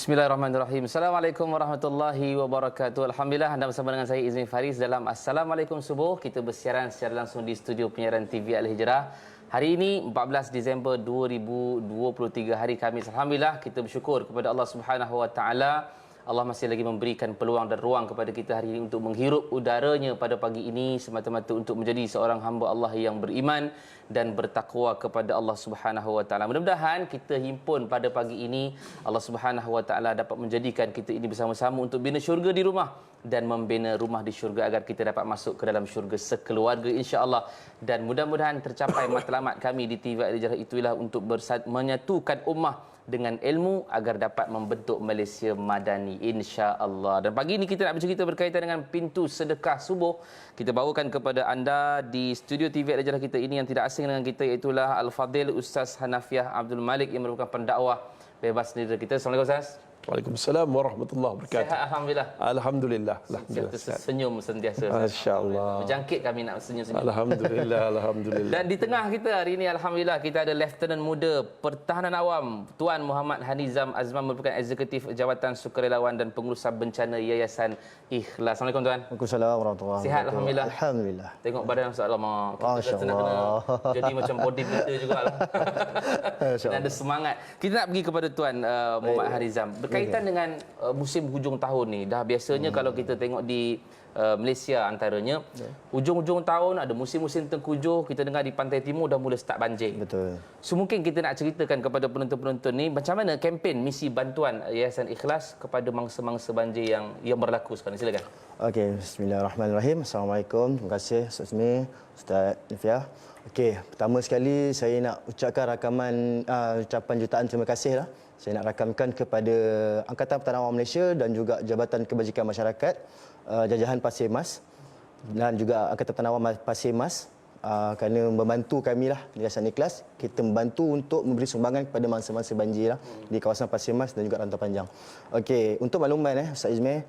Bismillahirrahmanirrahim. Assalamualaikum warahmatullahi wabarakatuh. Alhamdulillah anda bersama dengan saya Izmi Faris dalam Assalamualaikum Subuh. Kita bersiaran secara langsung di studio penyiaran TV Al-Hijrah. Hari ini 14 Disember 2023, hari Khamis. Alhamdulillah kita bersyukur kepada Allah Subhanahu Wa Taala. Allah masih lagi memberikan peluang dan ruang kepada kita hari ini untuk menghirup udaranya pada pagi ini semata-mata untuk menjadi seorang hamba Allah yang beriman dan bertakwa kepada Allah Subhanahu Wa Taala. Mudah-mudahan kita himpun pada pagi ini Allah Subhanahu Wa Taala dapat menjadikan kita ini bersama-sama untuk bina syurga di rumah dan membina rumah di syurga agar kita dapat masuk ke dalam syurga sekeluarga insya-Allah. Dan mudah-mudahan tercapai matlamat kami di TV Al-Hijrah itulah untuk menyatukan ummah dengan ilmu agar dapat membentuk Malaysia Madani insya-Allah. Dan pagi ini kita nak bercerita berkaitan dengan pintu sedekah subuh. Kita bawakan kepada anda di studio TV Al-Hijrah kita ini yang tidak asing dengan kita, iaitulah Al-Fadil Ustaz Hanafiah Abdul Malik yang merupakan pendakwah bebas lidah kita. Assalamualaikum Ustaz. Waalaikumsalam warahmatullahi wabarakatuh. Sihat alhamdulillah. Alhamdulillah. Alhamdulillah. Senyum sentiasa. Masya-Allah. Berjangkit kami nak senyum-senyum. Alhamdulillah, alhamdulillah. Dan di tengah kita hari ini alhamdulillah kita ada Lieutenant Muda Pertahanan Awam Tuan Muhammad Hanizam Azman, merupakan Eksekutif Jabatan Sukarelawan dan Pengurusan Bencana Yayasan Ikhlas. Assalamualaikum tuan. Waalaikumsalam warahmatullahi wabarakatuh. Sihat alhamdulillah. Alhamdulillah. Tengok badan masalah mak. Kita kena jadi macam bodybuilder jugalah. Dan ada semangat. Kita nak pergi kepada Tuan Muhammad Hanizam berkaitan dengan musim hujung tahun ni. Dah biasanya kalau kita tengok di Malaysia antaranya, hujung-hujung tahun ada musim-musim tengkujuh, kita dengar di Pantai Timur dah mula start banjir. Betul. So mungkin kita nak ceritakan kepada penonton-penonton ni macam mana kempen misi bantuan Yayasan Ikhlas kepada mangsa-mangsa banjir yang berlaku sekarang. Silakan. Okey, bismillahirrahmanirrahim. Assalamualaikum. Terima kasih Ustaz Ismi, Ustaz Nifiah. Okey, pertama sekali saya nak ucapkan ucapan jutaan terima kasih lah. Saya nak rakamkan kepada Angkatan Pertahanan Awam Malaysia dan juga Jabatan Kebajikan Masyarakat, Jajahan Pasir Mas dan juga Angkatan Pertahanan Awam Pasir Mas kerana membantu kami lah di Yayasan Ikhlas. Kita membantu untuk memberi sumbangan kepada mangsa-mangsa banjir lah di kawasan Pasir Mas dan juga Rantau Panjang. Okey, untuk makluman Ustaz Izmi,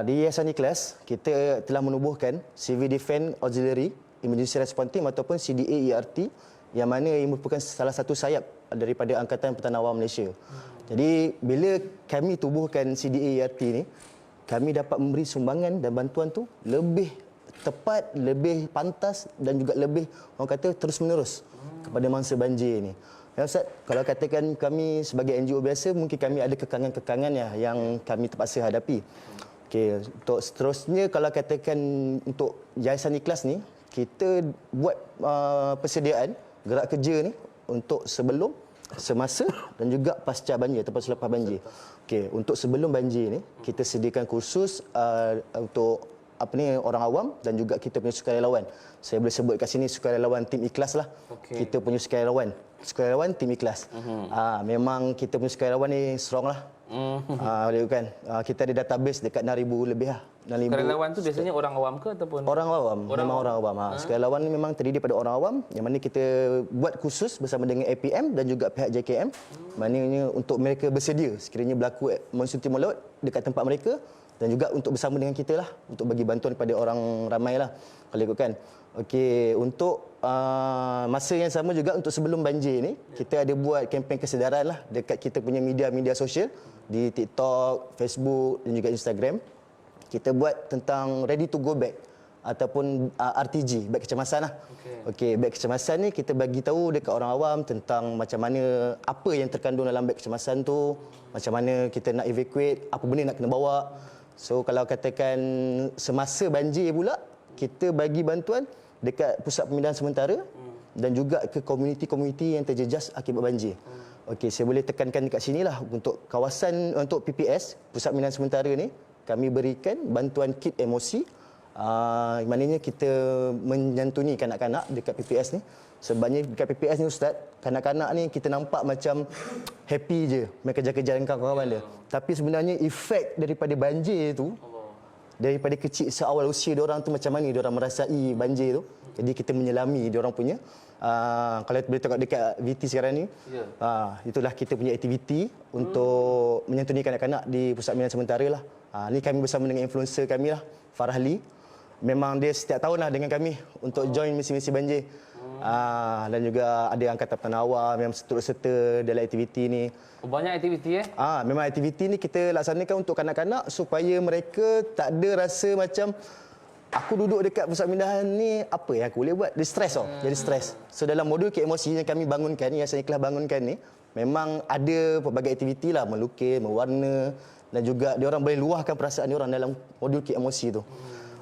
di Yayasan Ikhlas kita telah menubuhkan Civil Defence Auxiliary Emergency Response Team ataupun CDA ERT, yang mana ia merupakan salah satu sayap daripada Angkatan Pertahanan Awam Malaysia. Jadi bila kami tubuhkan CDA ERT ni, kami dapat memberi sumbangan dan bantuan tu lebih tepat, lebih pantas dan juga lebih orang kata terus-menerus kepada mangsa banjir ni. Ya Ustaz, kalau katakan kami sebagai NGO biasa, mungkin kami ada kekangan-kekangan yang kami terpaksa hadapi. Okey, untuk seterusnya kalau katakan untuk Yayasan Ikhlas ni, kita buat persediaan gerak kerja ni untuk sebelum, semasa dan juga pasca banjir ataupun selepas banjir. Okey, untuk sebelum banjir ni kita sediakan kursus untuk orang awam dan juga kita punya sukarelawan. Saya boleh sebut kat sini sukarelawan tim Ikhlas lah. Kita punya sukarelawan tim Ikhlas. Memang kita punya sukarelawan ni strong lah. Boleh kan? Kita ada database dekat 6,000 lebih lah. Sukarelawan tu biasanya orang awam ke ataupun? Orang awam. Memang orang awam. Sukarelawan ni memang terdiri daripada orang awam yang mana kita buat khusus bersama dengan APM dan juga pihak JKM. Maknanya untuk mereka bersedia sekiranya berlaku monsun timur laut dekat tempat mereka, dan juga untuk bersama dengan kita lah untuk bagi bantuan kepada orang ramai lah kalau ikutkan. Okey, untuk masa yang sama juga untuk sebelum banjir ni kita ada buat kempen kesedaran lah dekat kita punya media sosial di TikTok, Facebook dan juga Instagram. Kita buat tentang ready to go bag ataupun RTG, beg kecemasan lah. Okey, beg kecemasan ni kita bagi tahu dekat orang awam tentang macam mana, apa yang terkandung dalam beg kecemasan tu, macam mana kita nak evacuate, apa benda nak kena bawa. So kalau katakan semasa banjir pula, kita bagi bantuan dekat pusat pemindahan sementara dan juga ke komuniti-komuniti yang terjejas akibat banjir. Okey, saya boleh tekankan dekat sinilah untuk kawasan, untuk PPS, pusat pemindahan sementara ni, kami berikan bantuan kit emosi. Maknanya kita menyantuni kanak-kanak dekat PPS ni. Sebabnya dekat PPS ni Ustaz, kanak-kanak ni kita nampak macam happy je mereka kerja-kerja dengan kawan-kawan dia. Tapi sebenarnya efek daripada banjir tu, daripada kecil seawal usia diorang tu macam mana diorang merasai banjir tu. Jadi kita menyelami diorang punya. Kalau boleh tengok dekat VT sekarang ni, itulah kita punya aktiviti untuk menyantuni kanak-kanak di pusat pemindahan sementara lah. Ni kami bersama dengan influencer kami lah, Farah Lee. memang dia setiap tahun lah dengan kami untuk join misi-misi banjir. Dan juga ada angkatan penawar memang turut serta dalam aktiviti ni. Banyak aktiviti Memang aktiviti ni kita laksanakan untuk kanak-kanak supaya mereka tak ada rasa macam aku duduk dekat pusat pemindahan ni, apa yang aku boleh buat? Dia stres jadi stres. So dalam modul emosi yang kami bangunkan, yang saya ikhlas bangunkan ni, memang ada pelbagai aktiviti lah, melukis, mewarna, dan juga diorang boleh luahkan perasaan diorang dalam modul emosi tu.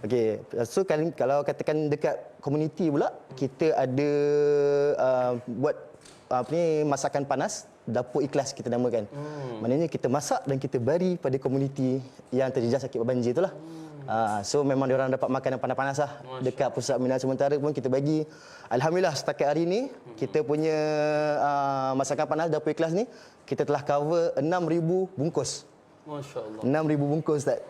Okey, so kalau katakan dekat komuniti pula, kita ada buat masakan panas, dapur ikhlas kita namakan. Maknanya kita masak dan kita bagi pada komuniti yang terjejas sakit banjir itulah. So memang diorang dapat makanan panas-panas lah. Dekat pusat pembinaan sementara pun kita bagi. Alhamdulillah setakat hari ni kita punya masakan panas dapur ikhlas ni kita telah cover 6,000 bungkus. Masya-Allah. 6,000 bungkus Ustaz.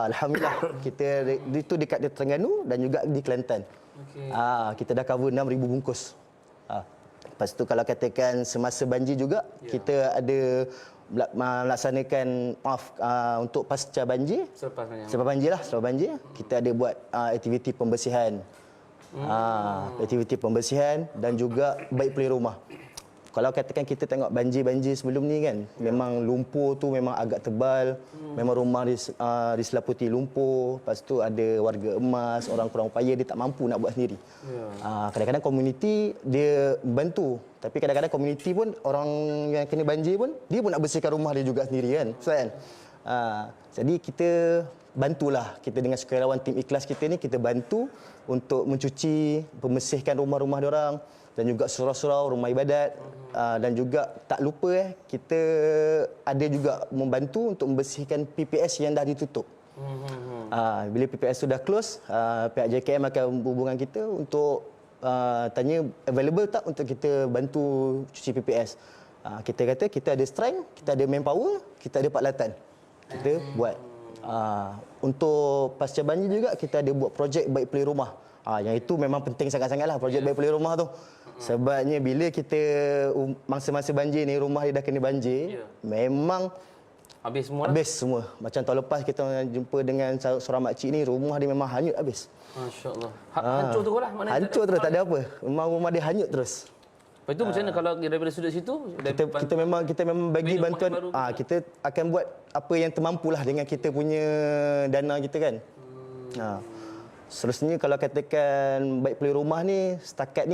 Alhamdulillah kita itu dekat di Terengganu dan juga di Kelantan. Okey. Kita dah cover 6,000 bungkus. Lepas tu kalau katakan semasa banjir juga kita ada melaksanakan untuk pasca banjir. Selepas banjir kita ada buat aktiviti pembersihan. Aktiviti pembersihan dan juga baik pelih rumah. Kalau katakan kita tengok banjir-banjir sebelum ni kan, memang lumpur tu memang agak tebal, memang rumah diselaputi lumpur, lepas tu ada warga emas, orang kurang upaya dia tak mampu nak buat sendiri. Kadang-kadang komuniti dia bantu, tapi kadang-kadang komuniti pun orang yang kena banjir pun dia pun nak bersihkan rumah dia juga sendiri kan. Kan? Jadi kita bantulah, kita dengan sukarelawan tim ikhlas kita ni kita bantu untuk mencuci, membersihkan rumah-rumah diorang dan juga surau-surau rumah ibadat. Dan juga tak lupa kita ada juga membantu untuk membersihkan PPS yang dah ditutup. Bila PPS sudah close, pihak JKM akan hubungan kita untuk tanya available tak untuk kita bantu cuci PPS. Kita kata kita ada strength, kita ada manpower, kita ada peralatan. Kita buat. Untuk pasca banjir juga kita ada buat projek baik pelih rumah. Yang itu memang penting sangat-sangatlah projek baik pelih rumah tu. Sebabnya bila kita masa-masa banjir ni rumah dia dah kena banjir, memang habis semua. Habis semua. Macam tahun lepas kita jumpa dengan seorang makcik ni, rumah dia memang hanyut habis. Masya-Allah. Hancur terus lah. Hancur terus, tak ada apa. Memang rumah dia hanyut terus. Lepas itu macam mana kalau daripada sudut situ? Kita memang bagi bantuan. Kita akan buat apa yang termampulah dengan kita punya dana kita kan. Seterusnya kalau katakan baik pelih rumah ni setakat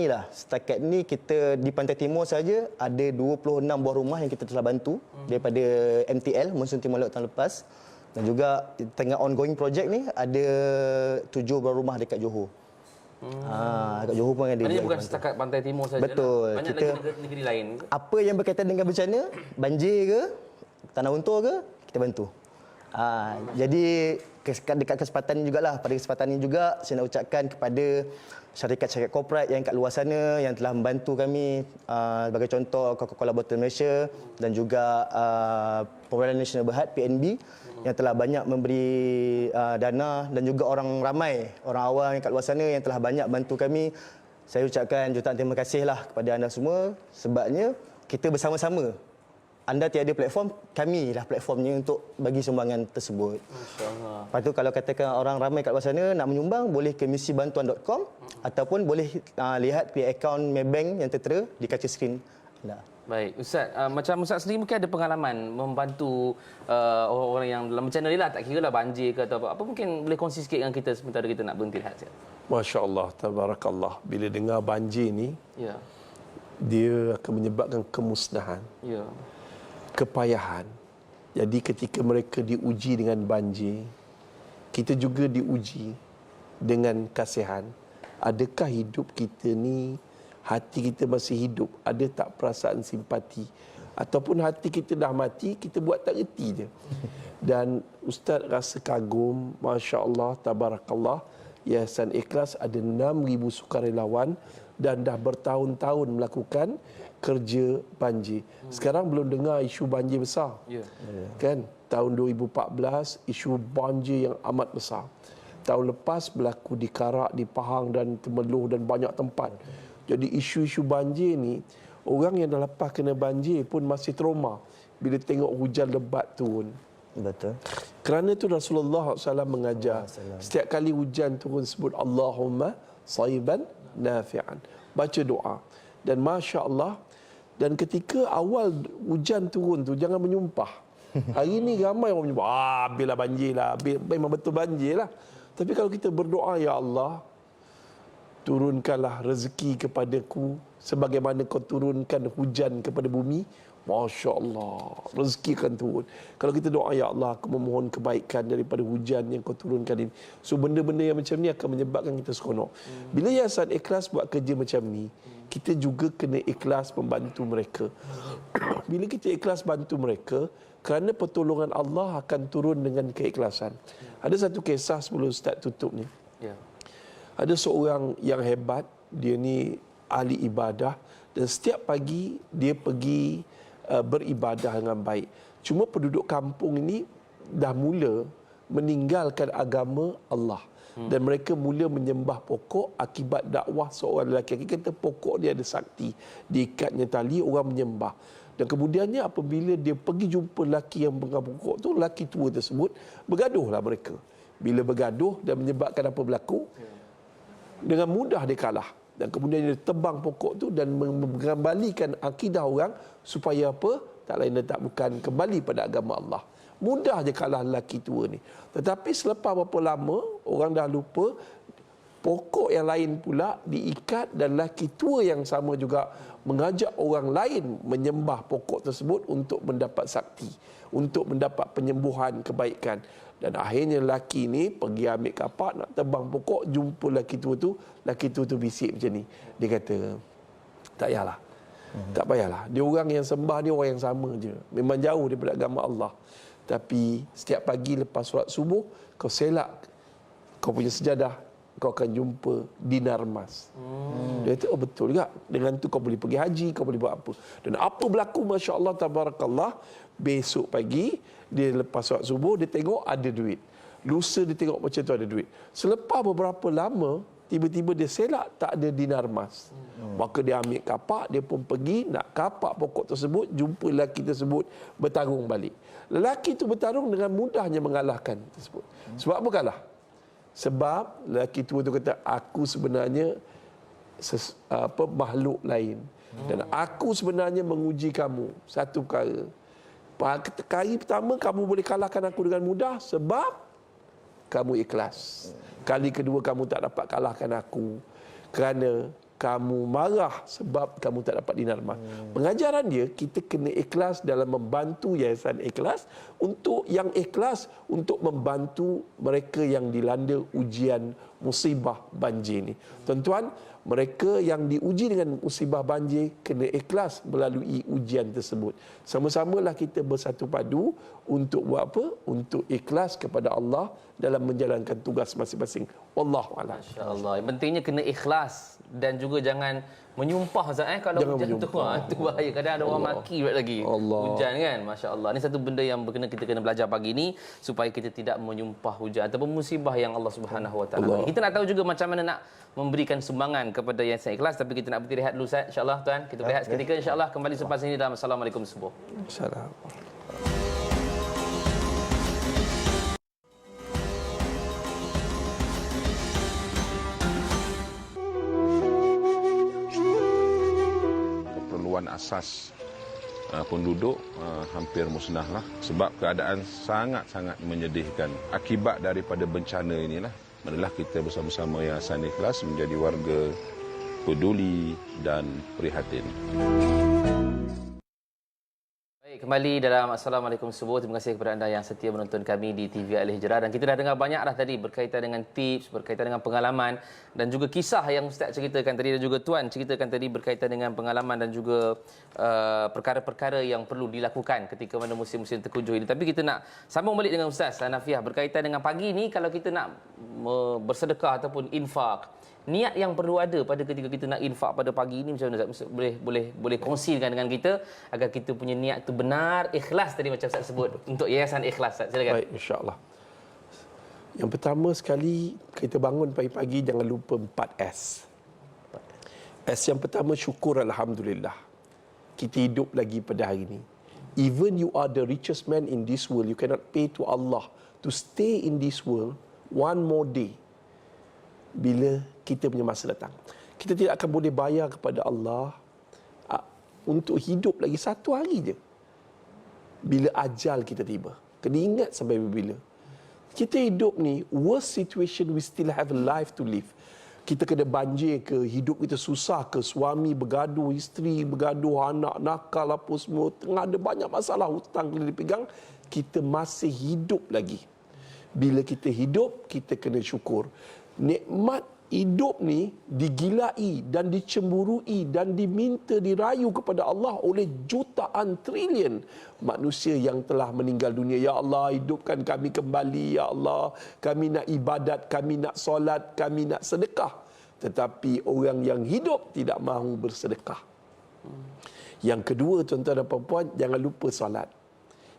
ni kita di Pantai Timur saja ada 26 buah rumah yang kita telah bantu daripada MTL Monsun Timur Laut tahun lepas, dan juga di tengah ongoing project ni ada 7 buah rumah dekat Johor. Dekat Johor pun ada. Ini bukan setakat Pantai Timur saja. Betul. Banyak kita, lagi negeri lain. Apa yang berkaitan dengan bencana, banjir ke, tanah untur ke, kita bantu. Jadi dekat kesempatan ni jugalah, pada kesempatan ini juga saya nak ucapkan kepada syarikat-syarikat korporat yang kat luar sana yang telah membantu kami, sebagai contoh Coca-Cola Bottle Malaysia dan juga Pembangunan Nasional Berhad PNB yang telah banyak memberi dana, dan juga orang ramai, orang awam yang kat luar sana yang telah banyak bantu kami. Saya ucapkan jutaan terima kasih lah kepada anda semua, sebabnya kita bersama-sama. Anda tiada platform, kami lah platformnya untuk bagi sumbangan tersebut. Masya-Allah. Lepas tu kalau katakan orang ramai kat luar sana nak menyumbang, boleh ke misibantuan.com ataupun boleh lihat di akaun Maybank yang tertera di kaca skrin anda. Baik, Ustaz, macam Ustaz sendiri mungkin ada pengalaman membantu orang-orang yang dalam bencana ni lah, tak kira lah banjir ke atau apa, mungkin boleh kongsi sikit dengan kita sementara kita nak berhenti rehat. Masya-Allah, tabarakallah. Bila dengar banjir ni, dia akan menyebabkan kemusnahan. Kepayahan. Jadi ketika mereka diuji dengan banjir, kita juga diuji dengan kasihan. Adakah hidup kita ni, hati kita masih hidup? Ada tak perasaan simpati? Ataupun hati kita dah mati, kita buat tak reti je. Dan Ustaz rasa kagum, Masya Allah, tabarakallah, Yayasan Ikhlas ada 6,000 sukarelawan dan dah bertahun-tahun melakukan kerja banjir. Sekarang belum dengar isu banjir besar. Kan? Tahun 2014 isu banjir yang amat besar. Tahun lepas berlaku di Karak, di Pahang dan Temeloh dan banyak tempat. Jadi isu-isu banjir ni, orang yang dah lepas kena banjir pun masih trauma bila tengok hujan lebat turun. Betul. Kerana itu Rasulullah SAW mengajar setiap kali hujan turun sebut Allahumma saiban nafi'an. Baca doa. Dan Masya Allah, dan ketika awal hujan turun tu jangan menyumpah. Hari ni ramai orang menyumpah, bila banjir lah, memang betul banjir lah. Tapi kalau kita berdoa, ya Allah, turunkanlah rezeki kepadaku sebagaimana kau turunkan hujan kepada bumi, Masya Allah, rezeki akan turun. Kalau kita doa, ya Allah, aku memohon kebaikan daripada hujan yang kau turunkan ini. So benda-benda yang macam ni akan menyebabkan kita seronok. Bila Yayasan Ikhlas buat kerja macam ni, kita juga kena ikhlas membantu mereka. Bila kita ikhlas bantu mereka, kerana pertolongan Allah akan turun dengan keikhlasan. Ada satu kisah sebelum Ustaz tutup ni. Ya. Ada seorang yang hebat, dia ni ahli ibadah, dan setiap pagi dia pergi beribadah dengan baik. Cuma penduduk kampung ini dah mula meninggalkan agama Allah. Dan mereka mula menyembah pokok akibat dakwah seorang lelaki. Kita kata pokok dia ada sakti. Diikatnya tali, orang menyembah. Dan kemudiannya apabila dia pergi jumpa lelaki yang pegang pokok tu, lelaki tua tersebut, bergaduhlah mereka. Bila bergaduh dan menyebabkan apa berlaku, dengan mudah dia kalah. Dan kemudian dia tebang pokok tu dan mengembalikan akidah orang supaya apa? Tak lain dan tak bukan kembali pada agama Allah. Mudah je kalah lelaki tua ni. Tetapi selepas berapa lama, orang dah lupa, pokok yang lain pula diikat dan lelaki tua yang sama juga mengajak orang lain menyembah pokok tersebut untuk mendapat sakti, untuk mendapat penyembuhan kebaikan. Dan akhirnya lelaki ni pergi ambil kapak nak tebang pokok, jumpa lelaki tua tu bisik macam ni. Dia kata, tak payahlah. Tak payahlah. Dia orang yang sembah dia orang yang sama je. Memang jauh daripada agama Allah. Tapi setiap pagi lepas solat subuh, kau selak kau punya sejadah, kau akan jumpa dinar emas. Dia kata, oh betul juga. Dengan tu kau boleh pergi haji, kau boleh buat apa. Dan apa berlaku, Masya Allah, Tabarakallah, besok pagi, dia lepas solat subuh, dia tengok ada duit. Lusa dia tengok macam tu ada duit. Selepas beberapa lama, tiba-tiba dia selak tak ada dinar emas. Maka dia ambil kapak, dia pun pergi nak kapak pokok tersebut, jumpa lelaki tersebut, bertarung balik. Lelaki itu bertarung dengan mudahnya mengalahkan tersebut. Sebab apa kalah? Sebab lelaki tua tu kata, aku sebenarnya makhluk lain. Dan aku sebenarnya menguji kamu satu perkara. Kali pertama kamu boleh kalahkan aku dengan mudah sebab kamu ikhlas. Kali kedua kamu tak dapat kalahkan aku kerana kamu marah sebab kamu tak dapat dinar emas. Pengajaran dia, kita kena ikhlas dalam membantu Yayasan Ikhlas untuk yang ikhlas untuk membantu mereka yang dilanda ujian musibah banjir ni. Tuan-tuan, mereka yang diuji dengan musibah banjir kena ikhlas melalui ujian tersebut. Sama-samalah kita bersatu padu untuk buat apa? Untuk ikhlas kepada Allah dalam menjalankan tugas masing-masing. Wallahu a'lam. Masya-Allah. Yang pentingnya kena ikhlas dan juga jangan menyumpah Ustaz kalau Jangan hujan menyumpah. tu bahaya. Kadang ada orang maki lagi. Allah. Hujan kan. Masya-Allah. Ini satu benda yang kita kena belajar pagi ni supaya kita tidak menyumpah hujan ataupun musibah yang Allah Subhanahu Wa Taala. Kita nak tahu juga macam mana nak memberikan sumbangan kepada Yayasan Ikhlas, tapi kita nak berhenti rehat dulu Ustaz. Insya-Allah tuan, kita berehat seketika insya-Allah, kembali selepas ini dalam Assalamualaikum subuh. Assalamualaikum. Keperluan asas penduduk hampir musnahlah sebab keadaan sangat-sangat menyedihkan. Akibat daripada bencana inilah adalah kita bersama-sama Yayasan Ikhlas menjadi warga peduli dan prihatin. Baik, kembali dalam Assalamualaikum subuh. Terima kasih kepada anda yang setia menonton kami di TV Al-Hijrah. Dan kita dah dengar banyak dah tadi berkaitan dengan tips, berkaitan dengan pengalaman dan juga kisah yang Ustaz ceritakan tadi dan juga Tuan ceritakan tadi berkaitan dengan pengalaman dan juga perkara-perkara yang perlu dilakukan ketika mana musim-musim terkujuh ini. Tapi kita nak sambung balik dengan Ustaz Hanafiah berkaitan dengan pagi ni, kalau kita nak bersedekah ataupun infak, niat yang perlu ada pada ketika kita nak infak pada pagi ini macam mana Ustaz? Boleh kongsikan dengan kita agar kita punya niat tu benar, ikhlas tadi macam Ustaz sebut untuk Yayasan Ikhlas. Ustaz, silakan. Baik, insya-Allah. Yang pertama sekali, kita bangun pagi-pagi jangan lupa 4S. S yang pertama, syukur alhamdulillah. Kita hidup lagi pada hari ini. Even you are the richest man in this world, you cannot pay to Allah to stay in this world one more day bila kita punya masa datang. Kita tidak akan boleh bayar kepada Allah untuk hidup lagi satu hari je bila ajal kita tiba. Kena ingat sampai bila. Kita hidup ni, worst situation, we still have a life to live. Kita kena banjir ke, hidup kita susah ke, suami bergaduh, isteri bergaduh, anak nakal apa semua, tengah ada banyak masalah, hutang kena dipegang, kita masih hidup lagi. Bila kita hidup, kita kena syukur. Nikmat hidup ni digilai dan dicemburui dan diminta dirayu kepada Allah oleh jutaan trilion manusia yang telah meninggal dunia. Ya Allah, hidupkan kami kembali. Ya Allah, kami nak ibadat, kami nak solat, kami nak sedekah. Tetapi orang yang hidup tidak mahu bersedekah. Yang kedua, tuan-tuan dan puan-puan, jangan lupa solat.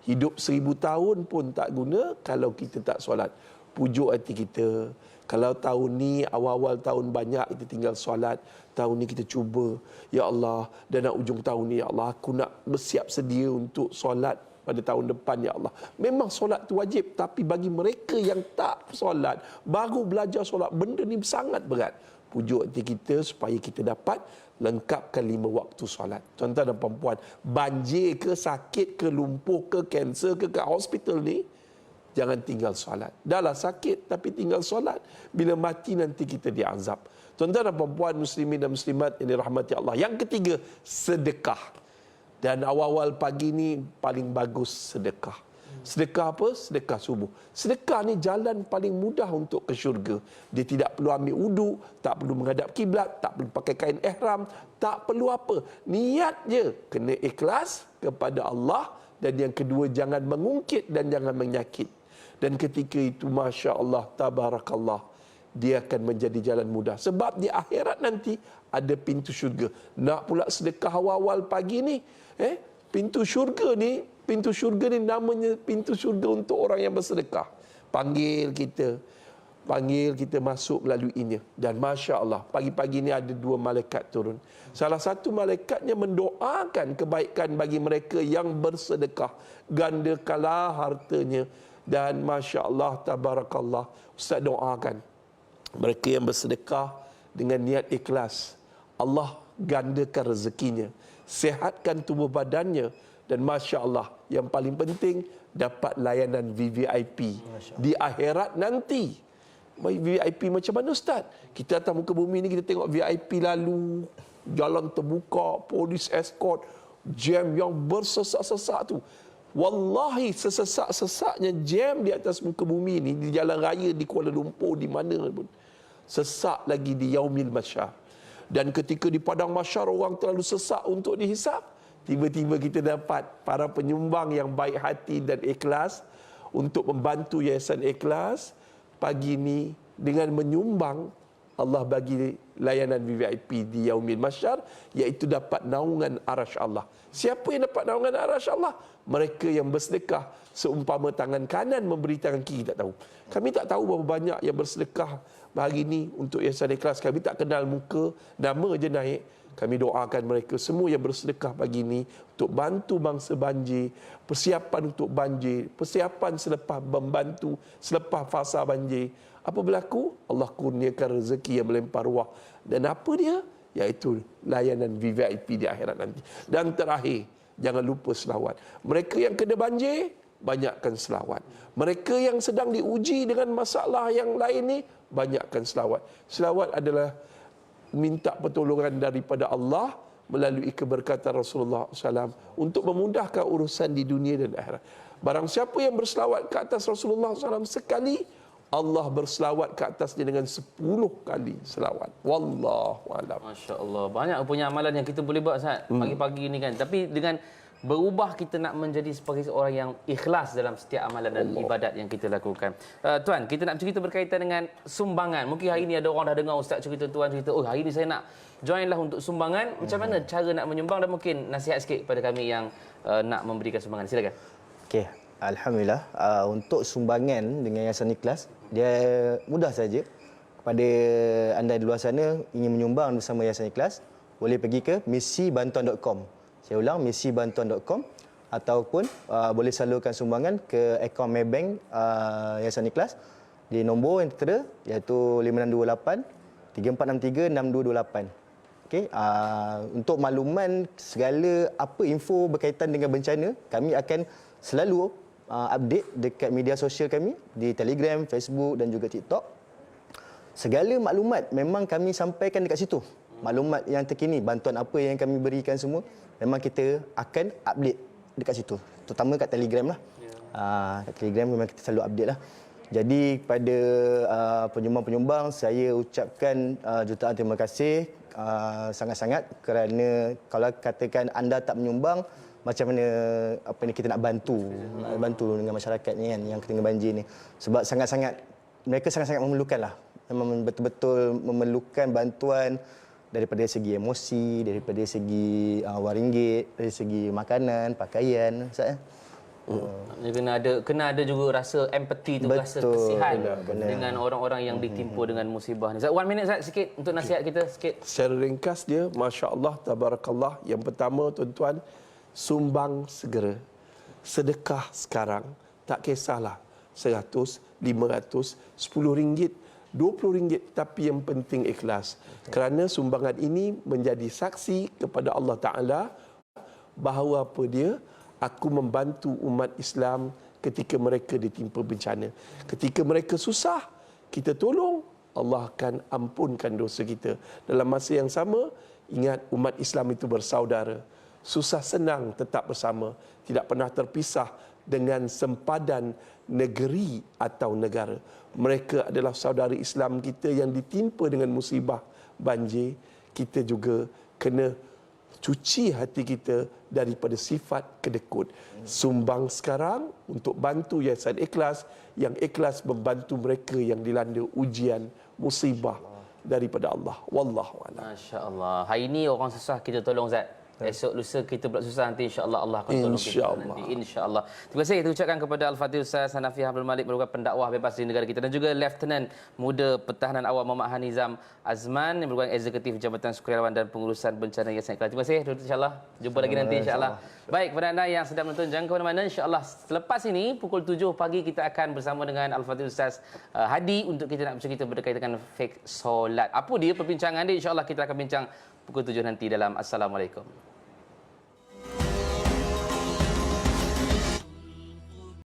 Hidup 1000 tahun pun tak guna kalau kita tak solat. Pujuk hati kita. Kalau tahun ni, awal-awal tahun banyak kita tinggal solat. Tahun ni kita cuba, ya Allah, dan nak ujung tahun ni, ya Allah, aku nak bersiap sedia untuk solat pada tahun depan, ya Allah. Memang solat tu wajib, tapi bagi mereka yang tak solat, baru belajar solat, benda ni sangat berat. Pujuk hati kita supaya kita dapat lengkapkan 5 waktu solat. Tuan-tuan dan puan-puan, banjir ke, sakit ke, lumpuh ke, kanser ke, kat hospital ni, jangan tinggal solat. Dahlah sakit tapi tinggal solat. Bila mati nanti kita diazab. Tuan-tuan dan puan-puan, muslimin dan muslimat yang dirahmati Allah. Yang ketiga, sedekah. Dan awal-awal pagi ni paling bagus sedekah. Sedekah apa? Sedekah subuh. Sedekah ni jalan paling mudah untuk ke syurga. Dia tidak perlu ambil wudu, tak perlu menghadap kiblat, tak perlu pakai kain ihram, tak perlu apa. Niat je kena ikhlas kepada Allah. Dan yang kedua, jangan mengungkit dan jangan menyakit. Dan ketika itu, Masya Allah, Tabarakallah, dia akan menjadi jalan mudah. Sebab di akhirat nanti ada pintu syurga. Nak pula sedekah awal-awal pagi ni, pintu syurga ni namanya pintu syurga untuk orang yang bersedekah. Panggil kita masuk melaluinya. Dan Masya Allah, pagi-pagi ni ada 2 malaikat turun. Salah satu malaikatnya mendoakan kebaikan bagi mereka yang bersedekah. Gandakanlah hartanya. Dan Masya Allah, Tabarakallah, Ustaz doakan mereka yang bersedekah dengan niat ikhlas, Allah gandakan rezekinya, sihatkan tubuh badannya, dan Masya Allah, yang paling penting, dapat layanan VVIP di akhirat nanti. VIP macam mana Ustaz? Kita atas muka bumi ni kita tengok VIP lalu, jalan terbuka, polis escort, jam yang bersesak-sesak tu. Wallahi, sesesak-sesaknya jam di atas muka bumi ni, di jalan raya di Kuala Lumpur, di mana pun, sesak lagi di Yaumil Masyar. Dan ketika di Padang Masyar orang terlalu sesak untuk dihisap, tiba-tiba kita dapat para penyumbang yang baik hati dan ikhlas untuk membantu Yayasan Ikhlas. Pagi ni dengan menyumbang, Allah bagi layanan VVIP di Yaumil Masyar, iaitu dapat naungan arasy Allah. Siapa yang dapat naungan arasy Allah? Mereka yang bersedekah seumpama tangan kanan memberi tangan kiri, tak tahu. Kami tak tahu berapa banyak yang bersedekah hari ini untuk Yayasan Ikhlas. Kami tak kenal muka, nama je naik. Kami doakan mereka semua yang bersedekah pagi ini untuk bantu bangsa banjir, persiapan untuk banjir, persiapan selepas membantu, selepas fasa banjir. Apa berlaku? Allah kurniakan rezeki yang melempar ruah. Dan apa dia? Iaitu layanan VVIP di akhirat nanti. Dan terakhir, jangan lupa selawat. Mereka yang kena banjir, banyakkan selawat. Mereka yang sedang diuji dengan masalah yang lain ni, banyakkan selawat. Selawat adalah minta pertolongan daripada Allah melalui keberkatan Rasulullah SAW untuk memudahkan urusan di dunia dan akhirat. Barang siapa yang berselawat ke atas Rasulullah SAW sekali, Allah berselawat ke atasnya dengan 10 kali selawat. Wallahu a'lam. Masya Allah. Banyak punya amalan yang kita boleh buat Ustaz pagi-pagi ni kan. Tapi dengan berubah kita nak menjadi sebagai seorang yang ikhlas dalam setiap amalan dan ibadat yang kita lakukan. Tuan, kita nak cerita berkaitan dengan sumbangan. Mungkin hari ini ada orang dah dengar Ustaz cerita, Tuan cerita, oh hari ini saya nak join lah untuk sumbangan. Macam mana cara nak menyumbang, dan mungkin nasihat sikit kepada kami yang nak memberikan sumbangan. Silakan. Okey, alhamdulillah. Untuk sumbangan dengan Yayasan Ikhlas, dia mudah saja. Kepada anda di luar sana ingin menyumbang bersama Yayasan Ikhlas, boleh pergi ke misibantuan.com. Saya ulang, misibantuan.com. ataupun boleh salurkan sumbangan ke akaun Maybank Yayasan Ikhlas di nombor yang tertera iaitu 5628 3463 6228. Okey, untuk makluman segala apa info berkaitan dengan bencana, kami akan selalu update dekat media sosial kami di Telegram, Facebook dan juga TikTok. Segala maklumat memang kami sampaikan dekat situ. Maklumat yang terkini, bantuan apa yang kami berikan semua, memang kita akan update dekat situ. Terutama kat Telegram lah. Kat Telegram memang kita selalu update lah. Jadi kepada penyumbang-penyumbang, saya ucapkan jutaan terima kasih sangat-sangat kerana kalau katakan anda tak menyumbang, macam mana kita nak bantu dengan masyarakat ni kan yang kena banjir ni. Sebab mereka sangat-sangat memerlukanlah. Memang betul-betul memerlukan bantuan daripada segi emosi, daripada segi wang ringgit, dari segi makanan, pakaian, Ustaz. Kena ada juga rasa empati tu, rasa kasihan dengan orang-orang yang ditimpa dengan musibah ni. 1 minit Ustaz sikit untuk nasihat kita sikit. Secara ringkas dia, masya-Allah, tabarakallah. Yang pertama, tuan-tuan, sumbang segera. Sedekah sekarang, tak kisahlah 100, 500, RM10, RM20, tapi yang penting ikhlas. Kerana sumbangan ini menjadi saksi kepada Allah Ta'ala bahawa apa dia, aku membantu umat Islam ketika mereka ditimpa bencana. Ketika mereka susah, kita tolong, Allah akan ampunkan dosa kita. Dalam masa yang sama, ingat umat Islam itu bersaudara. Susah senang tetap bersama, tidak pernah terpisah dengan sempadan negeri atau negara. Mereka adalah saudara Islam kita yang ditimpa dengan musibah banjir. Kita juga kena cuci hati kita daripada sifat kedekut. Sumbang sekarang untuk bantu Yayasan Ikhlas yang ikhlas membantu mereka yang dilanda ujian, musibah daripada Allah. Wallahu a'lam. Masya-Allah. Hari ini orang susah kita tolong Zat. Esok lusa kita pula susah, nanti insya-Allah Allah akan tolong kita nanti insya-Allah. Terima kasih kita ucapkan kepada Al-Fadhil Ustaz Hanafi Abdul Malik merupakan pendakwah bebas di negara kita dan juga Lieutenant Muda Pertahanan Awam Muhammad Hanizam Azman yang merupakan Eksekutif Jabatan Sukarelawan dan Pengurusan Bencana Yayasan Ikhlas. Terima kasih insya-Allah. Jumpa lagi nanti insya-Allah. Baik, kepada anda yang sedang menonton jangan ke mana-mana, insya-Allah selepas ini pukul 7 pagi kita akan bersama dengan Al-Fadhil Ustaz Hadi untuk kita nak bercerita berkaitan dengan fake solat. Apa dia perbincangan dia, insya-Allah kita akan bincang pukul 7 nanti dalam Assalamualaikum.